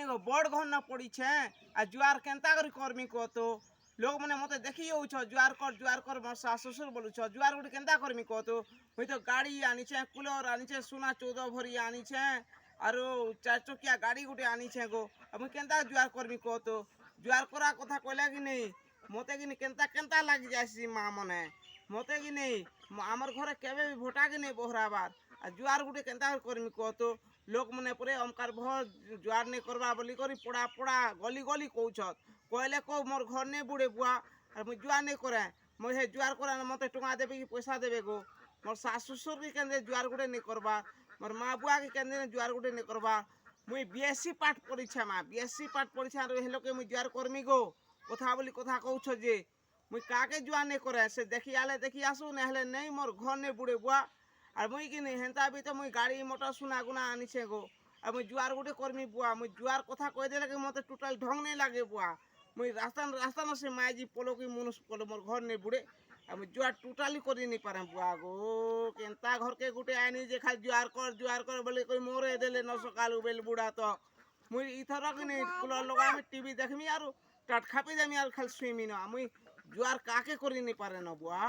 কিনে বড় ঘর না পড়িছে আর জুয়ার কেনতা করে করমি কত লোক মানে মতে দেখি যাউছ জুয়ার কর মোর শাশু শ্বশুর বলুছ জুয়ার গুটি কেনতা করমি কত মুই তো গাড়ি আনিছে কুলর আনিছে সোনা 14 ভরি আনিছে আর 4 চকিয়া গাড়ি গুটি আনিছে গো আমি কেনতা জুয়ার করমি কত জুয়ার করা কথা কইলা কি নেই মতে কিনি কেনতা কেনতা লাগি যাইছি মা মনে মতে কি নেই আমার ঘরে কেবে भी ভোটা কি নেই বহরাবার আর জুয়ার গুটি কেনতা করমি কত লোক মানে পরে অমকার ভর জুয়ার নেই করবা বলি করি পোড়া পোড়া গলি গলি কৌছত কইলে কো মোর ঘর নেই বুড়ে বুয়া আর মুই জুয়ার নেই করে মুই হে জুয়ার করে মতে টଙ୍କା দেবে কি পয়সা দেবে গো মোর শাশু শ্বশুর কি কেন্দে জুয়ার গুটে নেই করবা মোর মা বুয়া কি কেন্দে জুয়ার গুটে নেই করবা মুই বিএসসি পাঠ পড়িছে মা বিএসসি পাঠ পড়িছে আর হেলোকে মুই জুয়ার করমি গো কথা বলি কথা কৌছ যে মুই কাকে জুয়া নেই করে সে দেখি আলে দেখি আসু না হলে নেই মোর ঘর নেই বুড়ে বুয়া আর মুই কিনি হেন্তা বি তো মুই গাড়ি মোটর সোনা গুনা আনিছে গো আর মুই জুয়ার গুটে করমি বুয়া মুই জুয়ার কথা কই দেলে কি মতে টোটাল ঢং নেই লাগে বুয়া মুই রাস্তা নসে মাইজি পলো কি মনুষ পলো মোর ঘর নেই বুড়ে আর মুই জুয়ার টোটালি করি নি পারে বুয়া গো কেনতা ঘরকে গুটে আইনি যে খালি জুয়ার কর বলে কই মোরে দেলে ন সকাল বেল বুড়া তো মুই ইথর কিনি কুলর লগা আমি টিভি দেখমি আর টাট খাপি যামি আর খালি শুইমি না মুই জুয়ার কাকে করি নি পারে না বুয়া